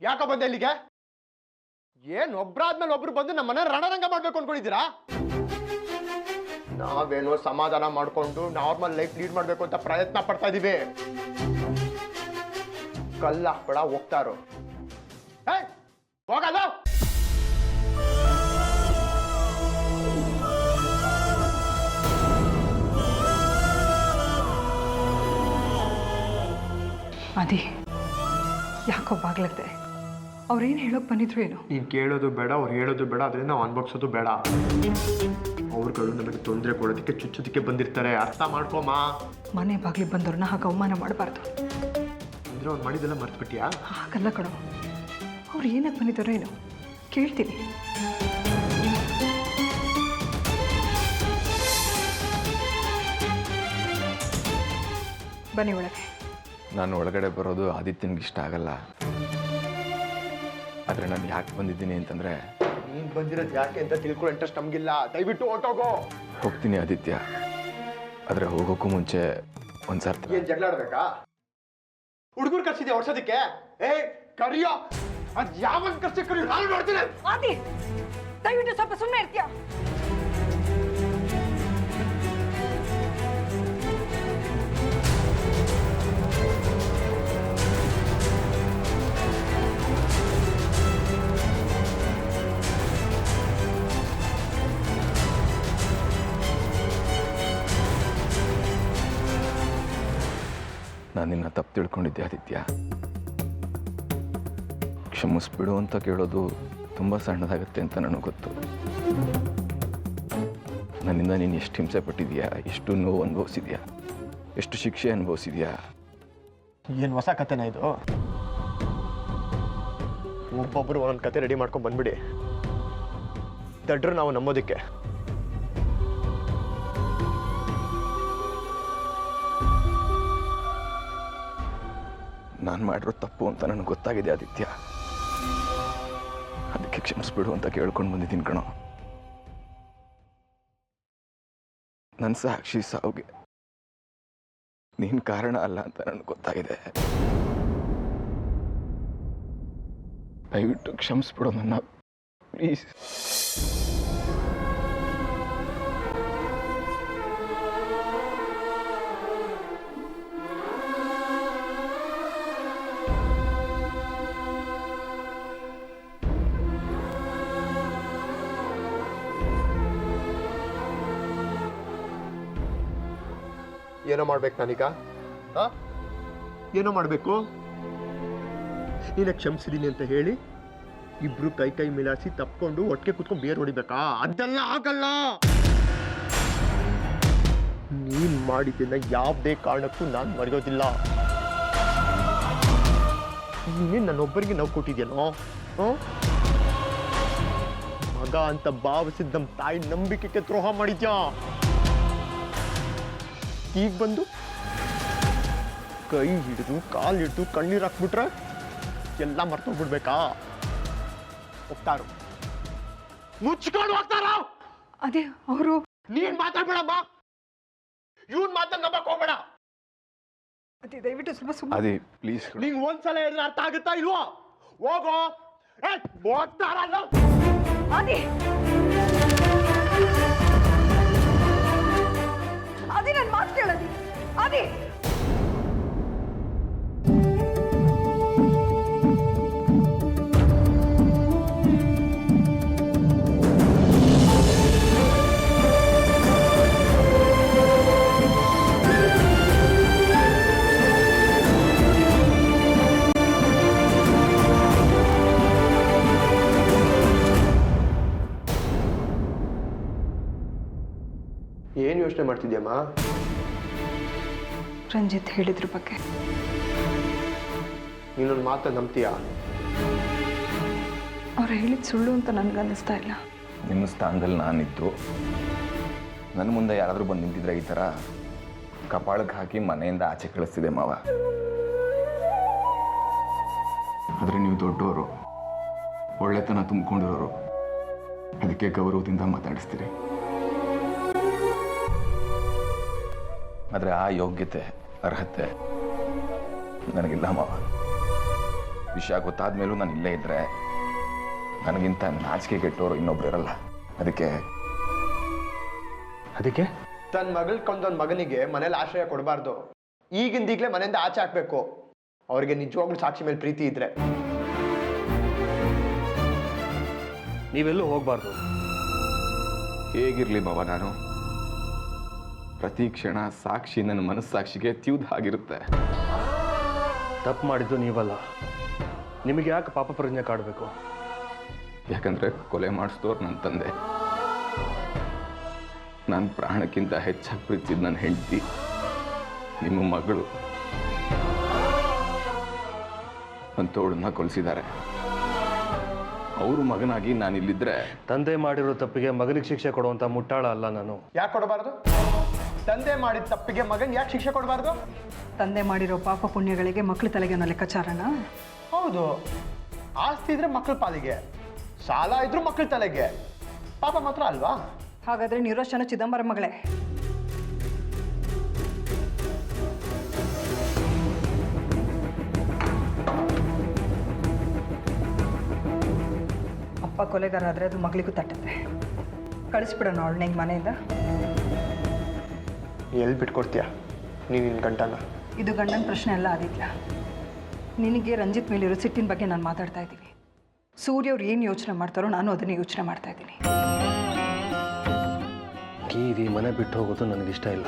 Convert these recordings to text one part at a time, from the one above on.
ಯಾಕ ಬಂದೆ ಇಲ್ಲಿಗೆ? ಏನ್ ಒಬ್ರಾದ್ಮೇಲೆ ಒಬ್ರು ಬಂದು ನಮ್ಮ ಮನೆ ರಣರಂಗ ಮಾಡ್ಬೇಕು ಅನ್ಕೊಂಡಿದ್ದೀರಾ? ನಾವೇನೋ ಸಮಾಧಾನ ಮಾಡ್ಕೊಂಡು ನಾರ್ಮಲ್ ಲೈಫ್ ಲೀಡ್ ಮಾಡ್ಬೇಕು ಅಂತ ಪ್ರಯತ್ನ ಪಡ್ತಾ ಇದೀವಿ. ಕಲ್ಲ ಹಾಕ್ಬೇಡ, ಹೋಗ್ತಾರೋ ಹೋಗಲ್ಲ. ಅದೇ ಯಾಕೋ ಬಾಗ್ಲತ್ತೆ. ಅವ್ರೇನು ಹೇಳೋಕೆ ಬಂದಿದ್ರು ಏನೋ? ನೀನು ಕೇಳೋದು ಬೇಡ, ಅವ್ರು ಹೇಳೋದು ಬೇಡ, ಅದರಿಂದ ನಾವು ಅನ್ಭವಿಸೋದು ಬೇಡ. ಅವ್ರುಗಳು ನಮಗೆ ತೊಂದರೆ ಕೊಡೋದಕ್ಕೆ ಚುಚ್ಚೋದಕ್ಕೆ ಬಂದಿರ್ತಾರೆ, ಅರ್ಥ ಮಾಡ್ಕೊಮ್ಮ. ಮನೆ ಬಾಗ್ಲಿಗೆ ಬಂದವ್ರನ್ನ ಹಾಗೆ ಅವಮಾನ ಮಾಡಬಾರ್ದು. ಅಂದ್ರೆ ಅವ್ರು ಮಾಡಿದೆಲ್ಲ ಮರ್ತ್ಬಿಟ್ಟಿಯಾ? ಹಾಗಲ್ಲ ಕಣೋ, ಅವ್ರು ಏನಕ್ಕೆ ಬಂದಿದ್ದಾರೋ ಏನೋ ಕೇಳ್ತೀನಿ. ಬನ್ನಿ ಒಳಗೆ. ನಾನು ಒಳಗಡೆ ಬರೋದು ಆದಿತ್ಯನಿಗೆ ಇಷ್ಟ ಆಗಲ್ಲ. ಆದರೆ ನಾನು ಯಾಕೆ ಬಂದಿದ್ದೀನಿ ಅಂತಂದರೆ, ನೀನು ಬಂದಿರೋದು ಯಾಕೆ ಅಂತ ತಿಳ್ಕೊಳ್ಳೋ ಇಂಟ್ರೆಸ್ಟ್ ನಮಗಿಲ್ಲ. ದಯವಿಟ್ಟು ಹೊರಟೋಗೋ. ಹೋಗ್ತೀನಿ ಆದಿತ್ಯ, ಆದರೆ ಹೋಗೋಕ್ಕೂ ಮುಂಚೆ ಒಂದ್ಸರ್ತಿ. ಏನು ಜಗಳ ಆಡ್ಬೇಕಾ? ಹುಡುಗರು ಕರ್ಸಿದ್ಯಾ ಹೊಡ್ಸೋದಕ್ಕೆ? ಕರಿಯೋ, ಅದು ಯಾವನ್ ಕರ್ಸಿ ಕರಿಯೋ, ನಾನು ನೋಡ್ತೀನಿ. ಆದಿ, ದಯವಿಟ್ಟು ಸ್ವಲ್ಪ ಸುಮ್ಮನೆ ಇರ್ತೀಯಾ? ನಾನು ನಿನ್ನ ತಪ್ಪು ತಿಳ್ಕೊಂಡಿದ್ದೆ ಆದಿತ್ಯ. ಕ್ಷಮಿಸ್ಬಿಡು ಅಂತ ಕೇಳೋದು ತುಂಬ ಸಣ್ಣದಾಗುತ್ತೆ ಅಂತ ನನಗೆ ಗೊತ್ತು. ನನ್ನಿಂದ ನೀನು ಎಷ್ಟು ಹಿಂಸೆ ಪಟ್ಟಿದ್ಯಾ, ಎಷ್ಟು ನೋವು ಅನುಭವಿಸಿದ್ಯಾ, ಎಷ್ಟು ಶಿಕ್ಷೆ ಅನುಭವಿಸಿದ್ಯಾ. ಏನು ಹೊಸ ಕತೆನಾ ಇದು? ಒಬ್ಬೊಬ್ಬರು ಒಂದೊಂದು ಕತೆ ರೆಡಿ ಮಾಡ್ಕೊಂಡು ಬಂದ್ಬಿಡಿ. ದಡ್ರು ನಾವು ನಂಬೋದಕ್ಕೆ. ನಾನು ಮಾಡಿರೋ ತಪ್ಪು ಅಂತ ನನಗೆ ಗೊತ್ತಾಗಿದೆ ಆದಿತ್ಯ. ಅದಕ್ಕೆ ಕ್ಷಮಿಸ್ಬಿಡು ಅಂತ ಕೇಳ್ಕೊಂಡು ಬಂದಿದ್ದೀನಿ ಕಣೋ. ನನ್ನ ಸಾಕ್ಷಿ ಸಾವುಗೆ ನೀನು ಕಾರಣ ಅಲ್ಲ ಅಂತ ನನಗೆ ಗೊತ್ತಾಗಿದೆ. ದಯವಿಟ್ಟು ಕ್ಷಮಿಸ್ಬಿಡು ನನ್ನ, ಪ್ಲೀಸ್. ಏನೋ ಮಾಡ್ಬೇಕು ನಾನೀಗ? ಏನೋ ಮಾಡಬೇಕು? ನೀನ ಕ್ಷಮಿಸಿದೀನಿ ಅಂತ ಹೇಳಿ ಇಬ್ರು ಕೈ ಕೈ ಮಿಲಾಯಿಸಿ ತಪ್ಕೊಂಡು ಒಟ್ಟಿಗೆ ಕುತ್ಕೊಂಡು ಬೇರೆ ಹೊಡಿಬೇಕಾ? ಅದೆಲ್ಲ ಆಗಲ್ಲ. ನೀನ್ ಮಾಡಿದ್ದನ್ನ ಯಾವುದೇ ಕಾರಣಕ್ಕೂ ನಾನು ಮರೆಯೋದಿಲ್ಲ. ನೀನೇ ನನ್ನೊಬ್ಬರಿಗೆ ನೋವು ಕೊಟ್ಟಿದ್ಯೇನೋ? ಮಗ ಅಂತ ಭಾವಿಸಿದ ನಮ್ಮ ತಾಯಿ ನಂಬಿಕೆಗೆ ದ್ರೋಹ ಮಾಡಿದ್ಯಾ. ಈಗ ಬಂದು ಕೈ ಹಿಡಿದು ಕಾಲು ಹಿಡಿದು ಕಣ್ಣೀರು ಹಾಕ್ಬಿಟ್ರೆ ಎಲ್ಲ ಮರ್ತೋಗ್ಬಿಡ್ಬೇಕಾ? ಹೋಗ್ತಾರು, ಮುಚ್ಕೊಂಡು ಹೋಗ್ತಾರ. ಅದೇ ಅವರು. ನೀನ್ ಮಾತಾಡ್ಬೇಡಮ್ಮ, ಇವನ್ ಮಾತಾಡ್ ನಂಬಕ್ ಹೋಗ್ಬೇಡ. ಅದೇ ದಯವಿಟ್ಟು ಸ್ವಲ್ಪ ಸುಮ್ಮನೆ. ಅದೇ ಪ್ಲೀಸ್. ನಿಂಗೆ ಒಂದ್ಸಲ ಹೇಳಿದ್ರೆ ಅರ್ಥ ಆಗುತ್ತಾ ಇಲ್ವೋ? ಹೋಗೋ. ಹೋಗ್ತಾರಲ್ಲ. ಅದೇ ಅದೇ ನನ್ನ ಮಾತು ಕೇಳದಿ. ಅದೇ ಏನು ಯೋಚನೆ ಮಾಡ್ತಿದ್ಯಮ್ಮ? ರಂಜಿತ್ ಹೇಳಿದ್ರ ಬಗ್ಗೆ. ನೀನೊಂದು ಮಾತು ನಂಬ್ತೀಯಾ? ಅವ್ರು ಹೇಳಿದ ಸುಳ್ಳು ಅಂತ ನನಗನ್ನಿಸ್ತಾ ಇಲ್ಲ. ನಿಮ್ಮ ಸ್ಥಾನದಲ್ಲಿ ನಾನಿದ್ದು ನನ್ನ ಮುಂದೆ ಯಾರಾದರೂ ಬಂದು ನಿಂತಿದ್ರೆ ಈ ಥರ ಕಪಾಳಕ್ಕೆ ಹಾಕಿ ಮನೆಯಿಂದ ಆಚೆ ಕಳಿಸ್ತಿದೆ ಮಾವ. ಆದರೆ ನೀವು ದೊಡ್ಡವರು, ಒಳ್ಳೆತನ ತುಂಬಿಕೊಂಡಿರೋರು, ಅದಕ್ಕೆ ಗೌರವದಿಂದ ಮಾತಾಡಿಸ್ತೀರಿ. ಆದರೆ ಆ ಯೋಗ್ಯತೆ, ಅರ್ಹತೆ ನನಗಿಲ್ಲ ಮಾವ. ವಿಷಯ ಗೊತ್ತಾದ ಮೇಲೂ ನಾನು ಇಲ್ಲೇ ಇದ್ದರೆ ನನಗಿಂತ ನಾಚಿಕೆ ಕೆಟ್ಟವರು ಇನ್ನೊಬ್ರು ಇರಲ್ಲ. ಅದಕ್ಕೆ ತನ್ನ ಮಗಳು ಕೊಂದೊಂದು ಮಗನಿಗೆ ಮನೇಲಿ ಆಶ್ರಯ ಕೊಡಬಾರ್ದು. ಈಗಿಂದೀಗಲೇ ಮನೆಯಿಂದ ಆಚೆ ಹಾಕ್ಬೇಕು. ಅವ್ರಿಗೆ ನಿಜವಾಗ್ಲೂ ಸಾಕ್ಷಿ ಮೇಲೆ ಪ್ರೀತಿ ಇದ್ರೆ. ನೀವೆಲ್ಲೂ ಹೋಗ್ಬಾರ್ದು. ಹೇಗಿರಲಿ ಬಾಬಾ, ನಾನು ಪ್ರತಿ ಕ್ಷಣ ಸಾಕ್ಷಿ ನನ್ನ ಮನಸ್ಸಾಕ್ಷಿಗೆ ತ್ಯೂದ್ ಆಗಿರುತ್ತೆ. ತಪ್ಪು ಮಾಡಿದ್ದು ನೀವಲ್ಲ. ನಿಮಗೆ ಯಾಕೆ ಪಾಪ ಪ್ರಜ್ಞೆ ಕಾಡಬೇಕು? ಯಾಕಂದರೆ ಕೊಲೆ ಮಾಡಿಸಿದವ್ರು ನನ್ನ ತಂದೆ. ನನ್ನ ಪ್ರಾಣಕ್ಕಿಂತ ಹೆಚ್ಚಾಗಿ ಪ್ರೀತಿಸಿದ ನನ್ನ ಹೆಂಡತಿ, ನಿಮ್ಮ ಮಗಳು ಅಂಥವಳನ್ನ ಕೊಲಿಸಿದ್ದಾರೆ. ಅವರು ಮಗನಾಗಿ ನಾನಿಲ್ಲಿದ್ದರೆ ತಂದೆ ಮಾಡಿರೋ ತಪ್ಪಿಗೆ ಮಗನಿಗೆ ಶಿಕ್ಷೆ ಕೊಡುವಂಥ ಮುಟ್ಟಾಳ ಅಲ್ಲ ನಾನು. ಯಾಕೆ ಕೊಡಬಾರ್ದು? ತಂದೆ ಮಾಡಿದ ತಪ್ಪಿಗೆ ಮಗನ್ ಯಾಕೆ ಶಿಕ್ಷೆ ಕೊಡಬಾರ್ದು? ತಂದೆ ಮಾಡಿರೋ ಪಾಪ ಪುಣ್ಯಗಳಿಗೆ ಮಕ್ಕಳ ತಲೆಗೆ ಅನ್ನೋ ಲೆಕ್ಕಾಚಾರನ? ಹೌದು. ಆಸ್ತಿ ಇದ್ರೆ ಮಕ್ಕಳ ಪಾಲಿಗೆ, ಸಾಲ ಇದ್ರೂ ಮಕ್ಕಳ ತಲೆಗೆ, ಪಾಪ ಮಾತ್ರ ಅಲ್ವಾ? ಹಾಗಾದ್ರೆ ನಿರೋಶನ ಚಿದಂಬರಂ ಮಗಳೇ. ಅಪ್ಪ ಕೊಲೆಗಾರ ಆದ್ರೆ ಅದು ಮಗಳಿಗೂ ತಟ್ಟುತ್ತೆ. ಕಳಿಸ್ಬಿಡೋಣ ಅವಳನ್ನ ಈಗ ಮನೆಯಿಂದ. ಎಲ್ಲಿ ಬಿಟ್ಕೊಡ್ತೀಯ ನೀನು ನಿನ್ನ ಗಂಟನ? ಇದು ಗಂಡನ ಪ್ರಶ್ನೆ ಅಲ್ಲ ಆದಿತ್ಯ. ನಿನಗೆ ರಂಜಿತ್ ಮೇಲಿರೋ ಸಿಟ್ಟಿನ ಬಗ್ಗೆ ನಾನು ಮಾತಾಡ್ತಾ ಇದ್ದೀನಿ. ಸೂರ್ಯ ಅವ್ರು ಏನು ಯೋಚನೆ ಮಾಡ್ತಾರೋ ನಾನು ಅದನ್ನೇ ಯೋಚನೆ ಮಾಡ್ತಾ ಇದ್ದೀನಿ. ಈ ಮನೆ ಬಿಟ್ಟು ಹೋಗೋದು ನನಗಿಷ್ಟ ಇಲ್ಲ.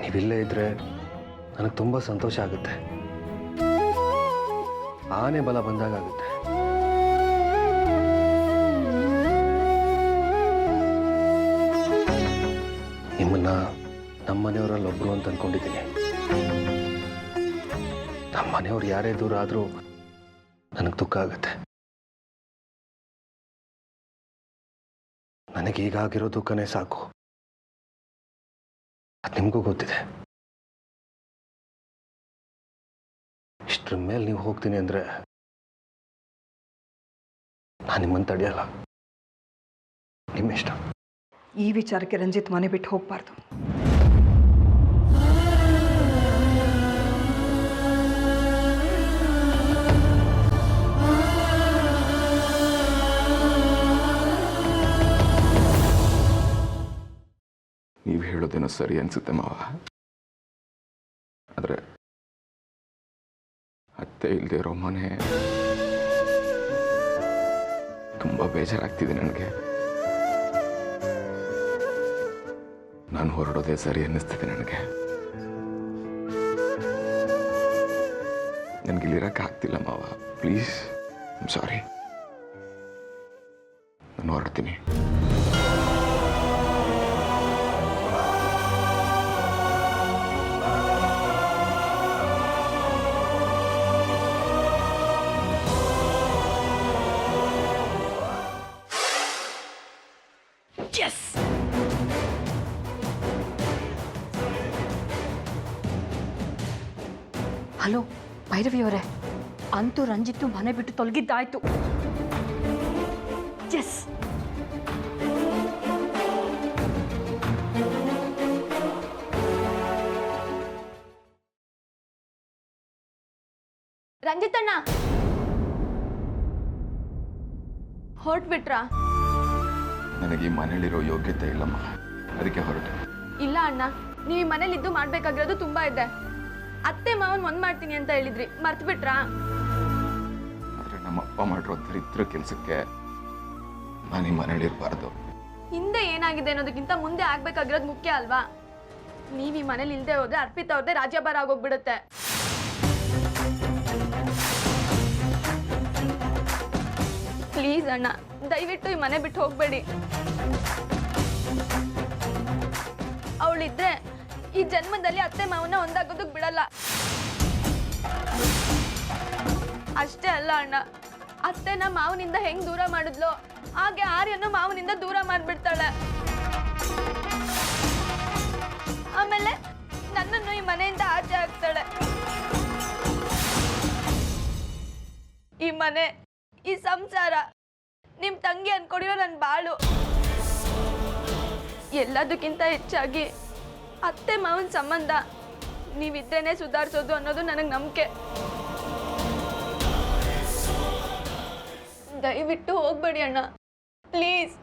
ನೀವಿಲ್ಲೇ ಇದ್ರೆ ನನಗೆ ತುಂಬ ಸಂತೋಷ ಆಗುತ್ತೆ. ಆನೆ ಬಲ ಬಂದಾಗುತ್ತೆ. ನಿಮ್ಮನ್ನ ನಮ್ಮ ಮನೆಯವರಲ್ಲಿ ಒಬ್ರು ಅಂತ ಅನ್ಕೊಂಡಿದ್ದೀನಿ. ನಮ್ಮ ಮನೆಯವ್ರು ಯಾರೇ ದೂರ ಆದರೂ ನನಗೆ ದುಃಖ ಆಗುತ್ತೆ. ನನಗೆ ಈಗಾಗಿರೋ ದುಃಖನೇ ಸಾಕು. ಅದು ನಿಮಗೂ ಗೊತ್ತಿದೆ. ಇಷ್ಟರ ಮೇಲೆ ನೀವು ಹೋಗ್ತೀನಿ ಅಂದರೆ ನಾನು ನಿಮ್ಮನ್ನು ತಡೆಯಲ್ಲ. ನಿಮ್ಮ ಇಷ್ಟ. ಈ ವಿಚಾರಕ್ಕೆ ರಂಜಿತ್ ಮನೆ ಬಿಟ್ಟು ಹೋಗಬಾರ್ದು. ನೀವು ಹೇಳೋದೇನೋ ಸರಿ ಅನ್ಸುತ್ತೆ ಮಾವ. ಆದರೆ ಅತ್ತೆ ಇಲ್ಲದೆ ಇರೋ ಮನೆ ತುಂಬ ಬೇಜಾರಾಗ್ತಿದೆ ನನಗೆ. ನಾನು ಹೊರಡೋದೇ ಸರಿ ಅನ್ನಿಸ್ತಿದೆ ನನಗೆ. ನನಗಿಲ್ಲಿರೋಕ್ಕಾಗ್ತಿಲ್ಲ ಮಾವ. Please, I am sorry. ನಾನು ಹೊರಡ್ತೀನಿ. ಹಲೋ ಭೈರವಿ ಅವರೇ, ಅಂತೂ ರಂಜಿತ್ತು ಮನೆ ಬಿಟ್ಟು ತೊಲಗಿದ್ದಾಯ್ತು. ಎಸ್, ರಂಜಿತಣ್ಣ ಹೊರಟ್ಬಿಟ್ರಾ? ನನಗೆ ಈ ಮನೇಲಿರೋ ಯೋಗ್ಯತೆ ಇಲ್ಲಮ್ಮ, ಅದಕ್ಕೆ ಹೊರಟೆ. ಇಲ್ಲ ಅಣ್ಣ, ನೀವು ಈ ಮನೇಲಿದ್ದು ಮಾಡ್ಬೇಕಾಗಿರೋದು ತುಂಬಾ ಇದೆ. ಅತ್ತೆ ಮಾವನ್ ಒಂದ್ ಮಾಡ್ತೀನಿ ಅಂತ ಹೇಳಿದ್ರಿ, ಮರ್ತು ಬಿಟ್ರಾ? ಆದ್ರೆ ನಮ್ಮ ಅಪ್ಪ ಮಾಡಿರೋ ದರಿದ್ರ ಕೆಲಸಕ್ಕೆ ನಾನು ಈ ಮನೇಲಿ ಇರಬಾರ್ದು. ಹಿಂದೆ ಏನಾಗಿದೆ ಅನ್ನೋದಕ್ಕಿಂತ ಮುಂದೆ ಆಗ್ಬೇಕಾಗಿರೋದು ಮುಖ್ಯ ಅಲ್ವಾ? ನೀವ್ ಈ ಮನೇಲಿ ಇಲ್ದೆ ಹೋದ್ರೆ ಅರ್ಪಿತಾ ಅವ್ರದ್ದೇ ರಾಜ್ಯಭಾರ ಆಗೋಗ್ಬಿಡುತ್ತೆ. ಪ್ಲೀಸ್ ಅಣ್ಣ, ದಯವಿಟ್ಟು ಈ ಮನೆ ಬಿಟ್ಟು ಹೋಗ್ಬೇಡಿ. ಅವಳಿದ್ರೆ ಈ ಜನ್ಮದಲ್ಲಿ ಅತ್ತೆ ಮಾವನ್ನ ಒಂದಾಗೋದಕ್ ಬಿಡಲ್ಲ. ಅಷ್ಟೇ ಅಲ್ಲ ಅಣ್ಣ, ಅತ್ತೆನ ಮಾವನಿಂದ ಹೆಂಗ್ ದೂರ ಮಾಡಿದ್ಲೋ ಹಾಗೆ ಆರ್ಯನು ಮಾವನಿಂದ ದೂರ ಮಾಡ್ಬಿಡ್ತಾಳೆ. ಆಮೇಲೆ ನನ್ನನ್ನು ಈ ಮನೆಯಿಂದ ಆಚೆ ಹಾಕ್ತಾಳೆ. ಈ ಮನೆ, ಈ ಸಂಸಾರ, ನಿಮ್ ತಂಗಿ ಅನ್ಕೊಂಡಿರೋ ನನ್ ಬಾಳು. ಎಲ್ಲದಕ್ಕಿಂತ ಹೆಚ್ಚಾಗಿ ಅತ್ತೆ ಮಾವನ ಸಂಬಂಧ ನೀವಿದ್ರೇನೆ ಸುಧಾರಿಸೋದು ಅನ್ನೋದು ನನಗೆ ನಂಬಿಕೆ. ದಯವಿಟ್ಟು ಹೋಗ್ಬೇಡಿ ಅಣ್ಣ, ಪ್ಲೀಸ್.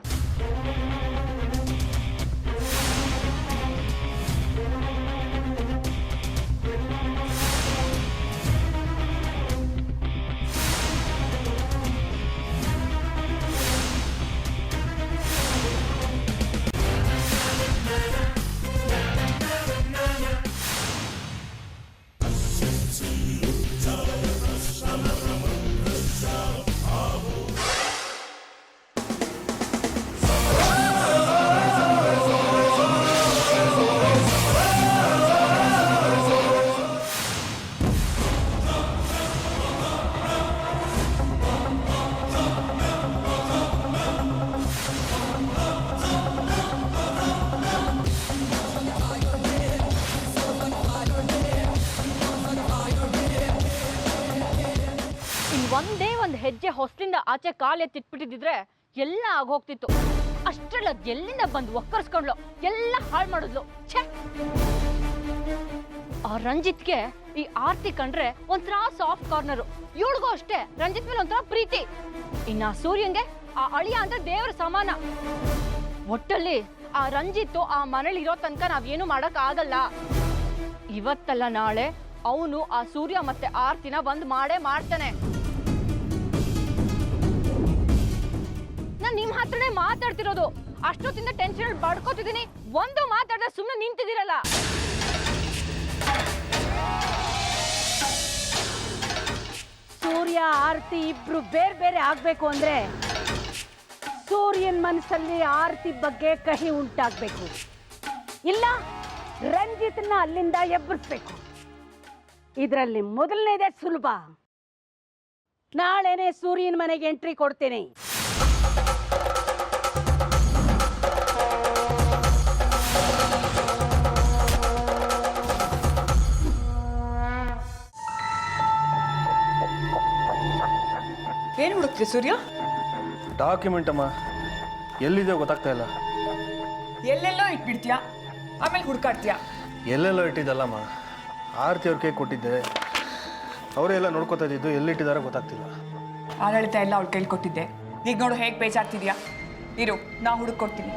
ಒಂದೇ ಒಂದು ಹೆಜ್ಜೆ ಹೊಸಲಿಂದ ಆಚೆ ಕಾಲೆತ್ತಿಟ್ಬಿಟ್ಟಿದ್ರೆ ಎಲ್ಲ ಆಗೋಗ್ತಿತ್ತು. ಅಷ್ಟೆಲ್ಲ ಎಲ್ಲಿಂದ ಬಂದು ಒಕ್ಕರ್ಸ್ಕೊಂಡ್ಲು, ಎಲ್ಲ ಹಾಳು ಮಾಡಿದ್ಲು. ಛೇ, ಆ ರಂಜಿತ್ಗೆ ಈ ಆರ್ತಿ ಕಂಡ್ರೆ ಒಂಥರ ಸಾಫ್ಟ್ ಕಾರ್ನರು. ಇವಳಿಗೂ ಅಷ್ಟೇ ರಂಜಿತ್ ಮೇಲೆ ಒಂಥರ ಪ್ರೀತಿ. ಇನ್ನ ಸೂರ್ಯಂಗೆ ಆ ಅಳಿಯ ಅಂದ್ರೆ ದೇವರ ಸಮಾನ. ಒಟ್ಟಲ್ಲಿ ಆ ರಂಜಿತ್ತು ಆ ಮನೇಲಿರೋ ತನಕ ನಾವೇನು ಮಾಡಕ್ ಆಗಲ್ಲ. ಇವತ್ತಲ್ಲ ನಾಳೆ ಅವನು ಆ ಸೂರ್ಯ ಮತ್ತೆ ಆರ್ತಿನ ಬಂದ್ ಮಾಡೇ ಮಾಡ್ತಾನೆ. ನಾನ್ ನಿಮ್ ಹತ್ರನೇ ಮಾತಾಡ್ತಿರೋದು. ಅಷ್ಟೊತ್ತಿಂದ ಟೆನ್ಷನ್ ಬಡ್ಕೋತಿದ್ದೀನಿ, ಒಂದು ಮಾತಾಡ್ದೆ ಸುಮ್ಮನೆ ನಿಂತಿದ್ದೀರಲ್ಲ. ಸೂರ್ಯ ಆರ್ತಿ ಇಬ್ರು ಬೇರೆ ಬೇರೆ ಆಗ್ಬೇಕು ಅಂದ್ರೆ ಸೂರ್ಯನ್ ಮನಸ್ಸಲ್ಲಿ ಆರ್ತಿ ಬಗ್ಗೆ ಕಹಿ ಉಂಟಾಗ್ಬೇಕು, ಇಲ್ಲ ರಂಜಿತ್ನ ಅಲ್ಲಿಂದ ಎಬ್ಬರಿಸ್ಬೇಕು. ಇದರಲ್ಲಿ ಮೊದಲನೇದೇ ಸುಲಭ. ನಾಳೆನೆ ಸೂರ್ಯನ ಮನೆಗೆ ಎಂಟ್ರಿ ಕೊಡ್ತೇನೆ. ಏನು ಹುಡುಕ್ತೀರಿ ಸೂರ್ಯ? ಡಾಕ್ಯುಮೆಂಟ್ ಅಮ್ಮ, ಎಲ್ಲಿದೆ ಗೊತ್ತಾಗ್ತಾ ಇಲ್ಲ. ಎಲ್ಲೆಲ್ಲೋ ಇಟ್ಬಿಡ್ತೀಯಾ, ಆಮೇಲೆ ಹುಡ್ಕಾಡ್ತೀಯಾ? ಎಲ್ಲೆಲ್ಲೋ ಇಟ್ಟಿದ್ದಲ್ಲಮ್ಮ, ಆರ್ತಿ ಅವ್ರ ಕೈ ಕೊಟ್ಟಿದ್ದೆ. ಅವರೇ ಎಲ್ಲ ನೋಡ್ಕೊತಾ ಇದ್ದಿದ್ದು, ಎಲ್ಲಿಟ್ಟಿದಾರೋ ಗೊತ್ತಾಗ್ತಿಲ್ಲ. ಆಡಳಿತ ಎಲ್ಲ ಅವ್ಳು ಕೇಳ್ಕೊಟ್ಟಿದ್ದೆ. ಈಗ ನೋಡು ಹೇಗೆ ಬೇಜಾರ್ತಿದ್ಯಾ. ಇರು, ನಾ ಹುಡುಕೊಡ್ತೀನಿ.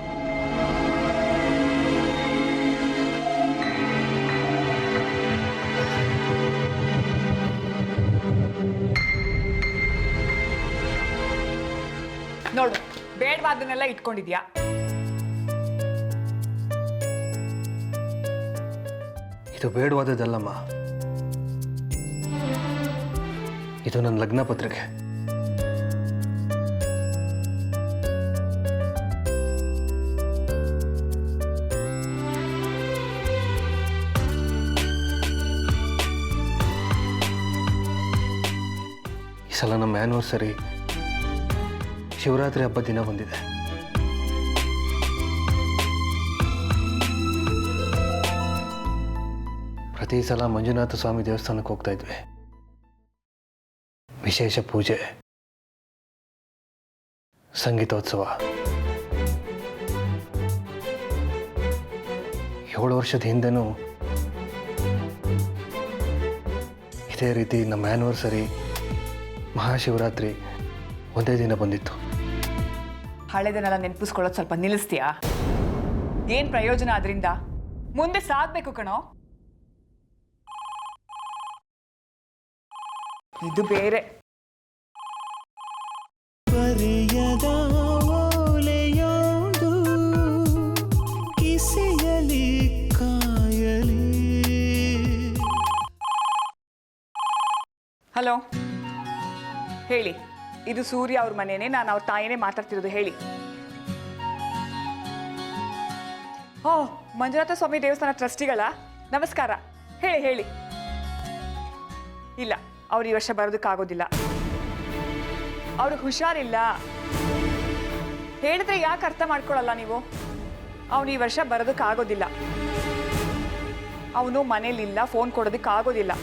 ನೋಡು, ಬೇಡವಾದನ್ನೆಲ್ಲ ಇಟ್ಕೊಂಡಿದ್ಯಾ. ಇದು ಬೇಡವಾದದ್ದಲ್ಲಮ್ಮ, ಇದು ನನ್ನ ಲಗ್ನ ಪತ್ರಿಕೆ. ಈ ಸಲ ನಮ್ಮ ಆ್ಯನಿವರ್ಸರಿ ಶಿವರಾತ್ರಿ ಹಬ್ಬದ ದಿನ ಬಂದಿದೆ. ಪ್ರತಿ ಸಲ ಮಂಜುನಾಥ ಸ್ವಾಮಿ ದೇವಸ್ಥಾನಕ್ಕೆ ಹೋಗ್ತಾ ಇದ್ವಿ. ವಿಶೇಷ ಪೂಜೆ, ಸಂಗೀತೋತ್ಸವ. 7 ವರ್ಷದ ಹಿಂದೆನೂ ಇದೇ ರೀತಿ ನಮ್ಮ ಆ್ಯನಿವರ್ಸರಿ, ಮಹಾಶಿವರಾತ್ರಿ ಒಂದೇ ದಿನ ಬಂದಿತ್ತು. ಹಳೆದನ್ನೆಲ್ಲ ನೆನಪಿಸ್ಕೊಳ್ಳೋದು ಸ್ವಲ್ಪ ನಿಲ್ಲಿಸ್ತೀಯಾ? ಏನು ಪ್ರಯೋಜನ ಅದರಿಂದ? ಮುಂದೆ ಸಾಗಬೇಕು ಕಣೋ. ಇದು ಬೇರೆ. ಹಲೋ, ಹೇಳಿ. ಇದು ಸೂರ್ಯ ಅವ್ರ ಮನೇನೆ, ನಾನು ಅವ್ರ ತಾಯಿನೇ ಮಾತಾಡ್ತಿರೋದು. ಹೇಳಿ. ಓ, ಮಂಜುನಾಥ ಸ್ವಾಮಿ ದೇವಸ್ಥಾನ ಟ್ರಸ್ಟಿಗಳ ನಮಸ್ಕಾರ. ಹೇಳಿ ಹೇಳಿ. ಇಲ್ಲ, ಅವ್ರು ಈ ವರ್ಷ ಬರೋದಕ್ಕಾಗೋದಿಲ್ಲ. ಅವ್ರಿಗೆ ಹುಷಾರಿಲ್ಲ. ಹೇಳಿದ್ರೆ ಯಾಕೆ ಅರ್ಥ ಮಾಡ್ಕೊಳ್ಳಲ್ಲ ನೀವು? ಅವನು ಈ ವರ್ಷ ಬರೋದಕ್ಕಾಗೋದಿಲ್ಲ. ಅವನು ಮನೇಲಿಲ್ಲ, ಫೋನ್ ಕೊಡೋದಕ್ಕಾಗೋದಿಲ್ಲ.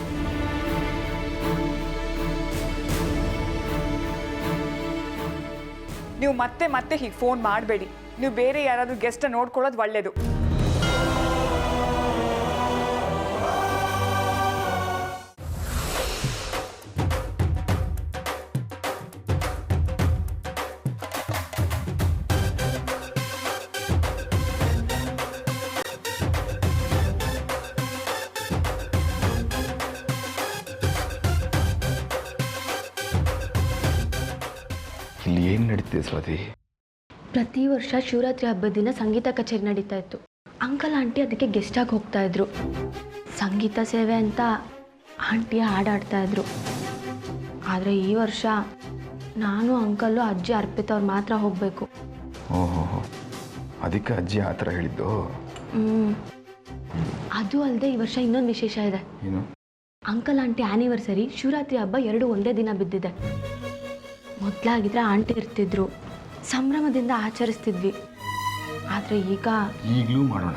ನೀವು ಮತ್ತೆ ಮತ್ತೆ ಹೀಗೆ ಫೋನ್ ಮಾಡಬೇಡಿ. ನೀವು ಬೇರೆ ಯಾರಾದರೂ ಗೆಸ್ಟ್ ನೋಡ್ಕೊಳ್ಳೋದು ಒಳ್ಳೇದು. ಇಲ್ಲಿ ಏನು ನಡೀತಿದೆ ಸ್ವಾತಿ? ಪ್ರತಿ ವರ್ಷ ಶಿವರಾತ್ರಿ ಹಬ್ಬದ ದಿನ ಸಂಗೀತ ಕಚೇರಿ ನಡೀತಾ ಇತ್ತು. ಅಂಕಲ್ ಆಂಟಿ ಅದಕ್ಕೆ ಗೆಸ್ಟಾಗಿ ಹೋಗ್ತಾ ಇದ್ರು. ಸಂಗೀತ ಸೇವೆ ಅಂತ ಆಂಟಿ ಹಾಡಾಡ್ತಾ ಇದ್ರು. ಆದರೆ ಈ ವರ್ಷ ನಾನು ಅಂಕಲ್ಲು ಅಜ್ಜಿ ಅರ್ಪಿತಾ ಅವ್ರು ಮಾತ್ರ ಹೋಗಬೇಕು. ಓಹೋ, ಅದಕ್ಕೆ ಅಜ್ಜಿ ಆ ಥರ ಹೇಳಿದ್ದು? ಅದು ಅಲ್ಲದೆ ಈ ವರ್ಷ ಇನ್ನೊಂದು ವಿಶೇಷ ಇದೆ. ಏನು? ಅಂಕಲ್ ಆಂಟಿ ಆ್ಯನಿವರ್ಸರಿ ಶಿವರಾತ್ರಿ ಹಬ್ಬ 2 ಒಂದೇ ದಿನ ಬಿದ್ದಿದೆ. ಮೊದಲಾಗಿದ್ರೆ ಆಂಟಿ ಇರ್ತಿದ್ರು, ಸಂಭ್ರಮದಿಂದ ಆಚರಿಸ್ತಿದ್ವಿ. ಆದರೆ ಈಗಲೂ ಮಾಡೋಣ.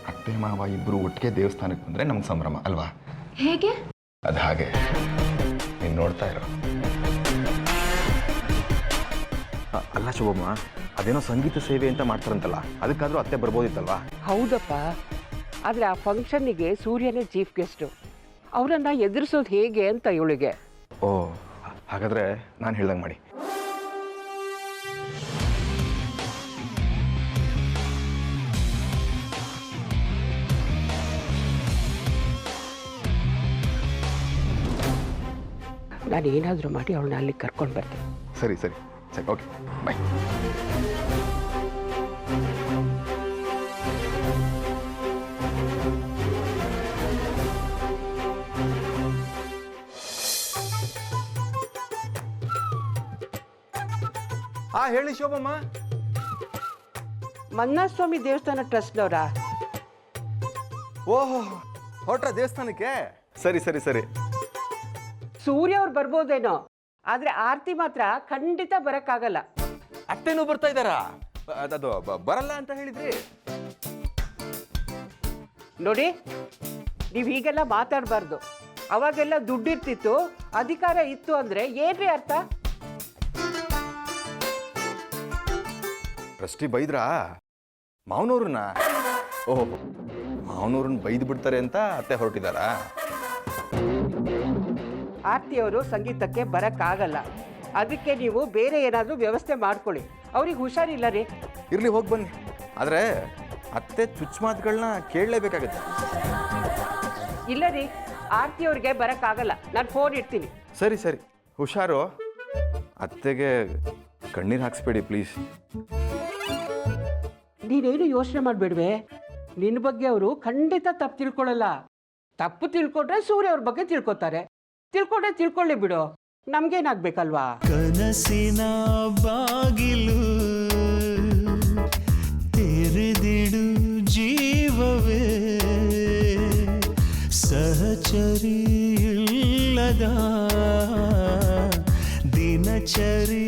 ಅತ್ತೆ ಮಾವ ಇಬ್ಬರು ಒಟ್ಟಿಗೆ ದೇವಸ್ಥಾನಕ್ಕೆ ಬಂದರೆ ನಮ್ಗೆ ಸಂಭ್ರಮ ಅಲ್ವಾ? ಹೇಗೆ? ಅದು ಹಾಗೆ, ನೀನು ನೋಡ್ತಾ ಇರೋ. ಅಲ್ಲ ಶುಭಮ್ಮ, ಅದೇನೋ ಸಂಗೀತ ಸೇವೆ ಅಂತ ಮಾಡ್ತಾರಂತಲ್ಲ, ಅದಕ್ಕಾದ್ರೂ ಅತ್ತೆ ಬರ್ಬೋದಿತ್ತಲ್ವಾ? ಹೌದಪ್ಪ, ಆದರೆ ಆ ಫಂಕ್ಷನ್ನಿಗೆ ಸೂರ್ಯನೇ ಚೀಫ್ ಗೆಸ್ಟು. ಅವರನ್ನು ಎದುರಿಸೋದು ಹೇಗೆ ಅಂತ ಇವಳಿಗೆ. ಓ, ಹಾಗಾದರೆ ನಾನು ಹೇಳ್ದಂಗೆ ಮಾಡಿ. ನಾನು ಏನಾದರೂ ಮಾಡಿ ಅವಳನ್ನ ಅಲ್ಲಿಗೆ ಕರ್ಕೊಂಡು ಬರ್ತೀನಿ. ಸರಿ ಸರಿ ಸರಿ, ಓಕೆ, ಬಾಯ್. ಹೇಳಿ ಶೋಭಮ್ಮ. ಮನ್ನಾಸ್ವಾಮಿ ದೇವಸ್ಥಾನ ಟ್ರಸ್ಟ್ನವರಾ? ಓಹೋ, ಹೊರಟ್ರ ದೇವಸ್ಥಾನಕ್ಕೆ? ಸರಿ ಸರಿ ಸರಿ. ಸೂರ್ಯ ಅವ್ರು ಬರ್ಬೋದೇನೋ, ಆದರೆ ಆರತಿ ಮಾತ್ರ ಖಂಡಿತ ಬರೋಕ್ಕಾಗಲ್ಲ. ಅತ್ತೆನೂ ಬರ್ತಾ ಇದ್ದಾರಾ? ಅದು ಬರಲ್ಲ ಅಂತ ಹೇಳಿದ್ರಿ. ನೋಡಿ, ನೀವು ಹೀಗೆಲ್ಲ ಮಾತಾಡಬಾರ್ದು. ಅವಾಗೆಲ್ಲ ದುಡ್ಡಿರ್ತಿತ್ತು, ಅಧಿಕಾರ ಇತ್ತು ಅಂದರೆ ಏನ್ರಿ ಅರ್ಥ? ಟ್ರಸ್ಟಿ ಬೈದ್ರಾ ಮಾವನವ್ರನ್ನ? ಓಹೋ, ಮಾವನವ್ರನ್ನ ಬೈದು ಬಿಡ್ತಾರೆ ಅಂತ ಅತ್ತೆ ಹೊರಟಿದ್ದಾರಾ? ಆರ್ತಿಯವರು ಸಂಗೀತಕ್ಕೆ ಬರೋಕ್ಕಾಗಲ್ಲ. ಅದಕ್ಕೆ ನೀವು ಬೇರೆ ಏನಾದರೂ ವ್ಯವಸ್ಥೆ ಮಾಡ್ಕೊಳ್ಳಿ. ಅವ್ರಿಗೆ ಹುಷಾರಿಲ್ಲ ರೀ. ಇರ್ಲಿ, ಹೋಗಿ ಬನ್ನಿ. ಆದರೆ ಅತ್ತೆ ಚುಚ್ಚು ಮಾತುಗಳನ್ನ ಕೇಳಲೇಬೇಕಾಗತ್ತೆ. ಇಲ್ಲ ರೀ, ಆರ್ತಿಯವ್ರಿಗೆ ಬರೋಕ್ಕಾಗಲ್ಲ. ನಾನು ಫೋನ್ ಇಡ್ತೀನಿ. ಸರಿ ಸರಿ, ಹುಷಾರು. ಅತ್ತೆಗೆ ಕಣ್ಣೀರು ಹಾಕ್ಸ್ಬೇಡಿ ಪ್ಲೀಸ್. ನೀನೇನು ಯೋಚನೆ ಮಾಡಬೇಡ್ವೆ. ನಿನ್ನ ಬಗ್ಗೆ ಅವರು ಖಂಡಿತ ತಪ್ಪು ತಿಳ್ಕೊಳ್ಳಲ್ಲ. ತಪ್ಪು ತಿಳ್ಕೊಂಡ್ರೆ ಸೂರ್ಯ ಅವ್ರ ಬಗ್ಗೆ ತಿಳ್ಕೊತಾರೆ. ತಿಳ್ಕೊಳ್ಳಿ ಬಿಡು, ನಮ್ಗೇನಾಗ್ಬೇಕಲ್ವಾ? ಕನಸಿನ ಬಾಗಿಲು ತೆರೆದಿಡು ಜೀವವೇ, ಸಹಚರಿ ಇಲ್ಲದ ದಿನಚರಿ